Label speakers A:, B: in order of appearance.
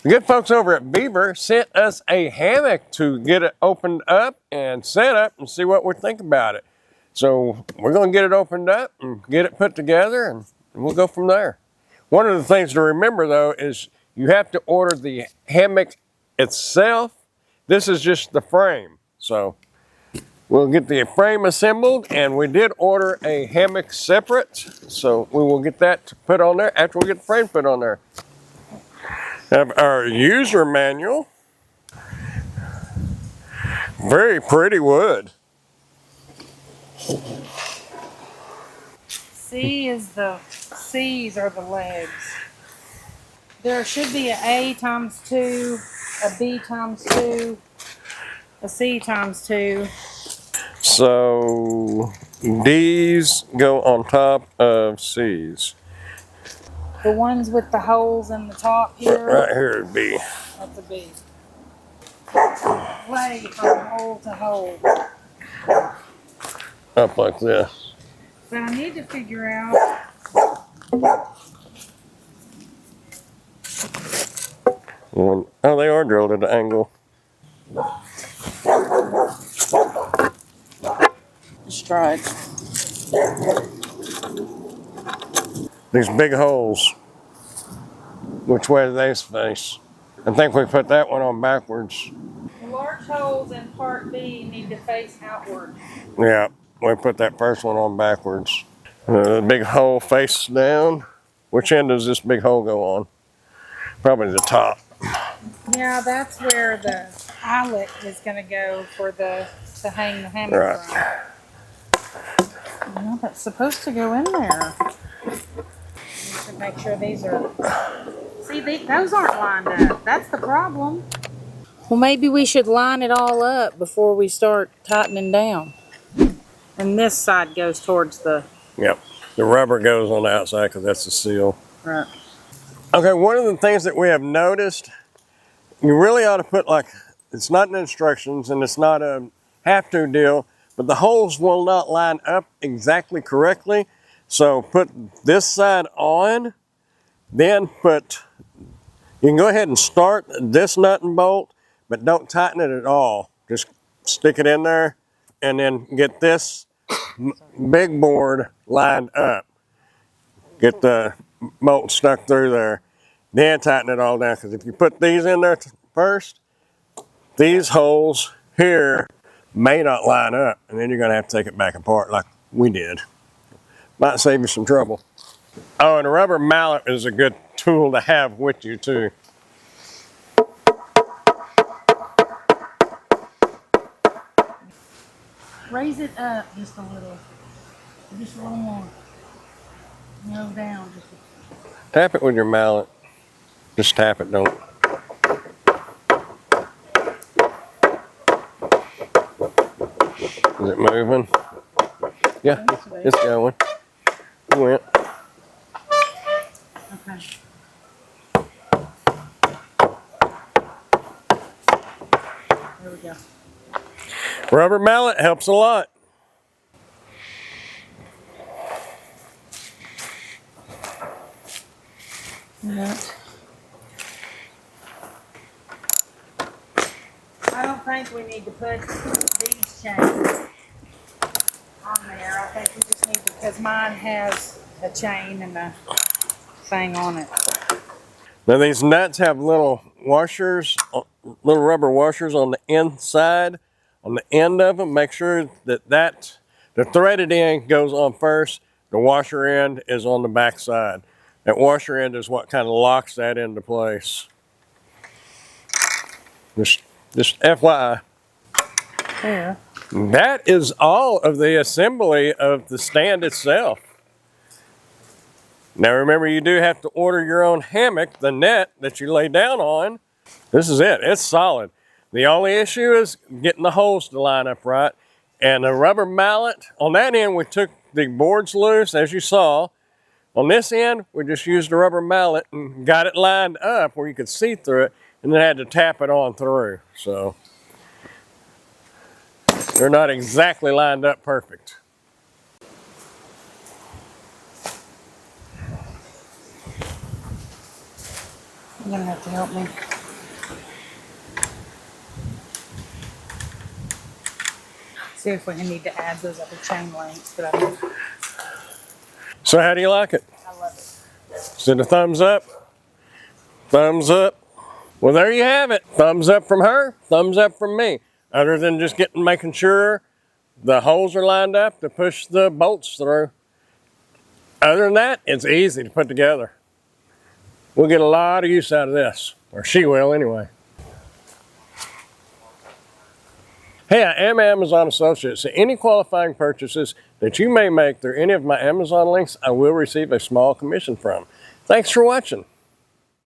A: The good folks over at VEVOR sent us a hammock to get it opened up and set up and see what we think about it. So we're going to get it opened up and get it put together, and we'll go from there. One of the things to remember though is you have to order the hammock itself. This is just the frame. So we'll get the frame assembled, and we did order a hammock separate. So we will get that put on there after we get the frame put on there. Have our user manual. Very pretty wood.
B: C's are the legs. There should be an A times 2, a B times 2, a C times 2.
A: So D's go on top of C's.
B: The ones with the holes in the top here.
A: Right here would be.
B: That's a B. Play from hole to hole.
A: Up like this.
B: But I need to figure out.
A: Oh, they are drilled at an angle.
B: Just try it.
A: These big holes. Which way do they face? I think we put that one on backwards.
B: The large holes in part B need to face outward.
A: Yeah, we put that first one on backwards. The big hole face down. Which end does this big hole go on? Probably the top.
B: Yeah, that's where the eyelet is going to go for to hang the hammock from. Well, that's supposed to go in there. To make sure these are. See, those aren't lined up. That's the problem. Well, maybe we should line it all up before we start tightening down. And this side goes towards the.
A: Yep. The rubber goes on the outside because that's the seal.
B: Right.
A: Okay, one of the things that we have noticed, you really ought to put it's not in the instructions and it's not a have-to deal, but the holes will not line up exactly correctly. So put this side on, then you can go ahead and start this nut and bolt, but don't tighten it at all. Just stick it in there and then get this big board lined up. Get the bolt stuck through there. Then tighten it all down, because if you put these in there first, these holes here may not line up, and then you're going to have to take it back apart like we did. Might save you some trouble. Oh, and a rubber mallet is a good tool to have with you too.
B: Raise it up just a little more. No, down.
A: Tap it with your mallet. Just tap it, don't. Is it moving? Yeah, it's going. It went.
B: Okay. There we go.
A: Rubber mallet helps a lot.
B: Yeah. I don't think we need to put these chains on there. I think we just need to, because mine has a chain and a thing on it.
A: Now these nuts have little washers, little rubber washers on the inside, on the end of them. Make sure that the threaded end goes on first. The washer end is on the back side. That washer end is what kind of locks that into place. Just FYI.
B: There.
A: That is all of the assembly of the stand itself. Now remember, you do have to order your own hammock, the net that you lay down on. This is it, it's solid. The only issue is getting the holes to line up right. And the rubber mallet, on that end we took the boards loose, as you saw. On this end, we just used a rubber mallet and got it lined up where you could see through it, and then had to tap it on through. So they're not exactly lined up perfect.
B: You're gonna have to help me. See if we need to add those other chain links, but I
A: So how do you like it?
B: love it.
A: Is it a thumbs up? Thumbs up. Well, there you have it. Thumbs up from her, thumbs up from me. Other than just making sure the holes are lined up to push the bolts through. Other than that, it's easy to put together. We'll get a lot of use out of this, or she will anyway. Hey, I am Amazon Associate, so any qualifying purchases that you may make through any of my Amazon links, I will receive a small commission from. Thanks for watching.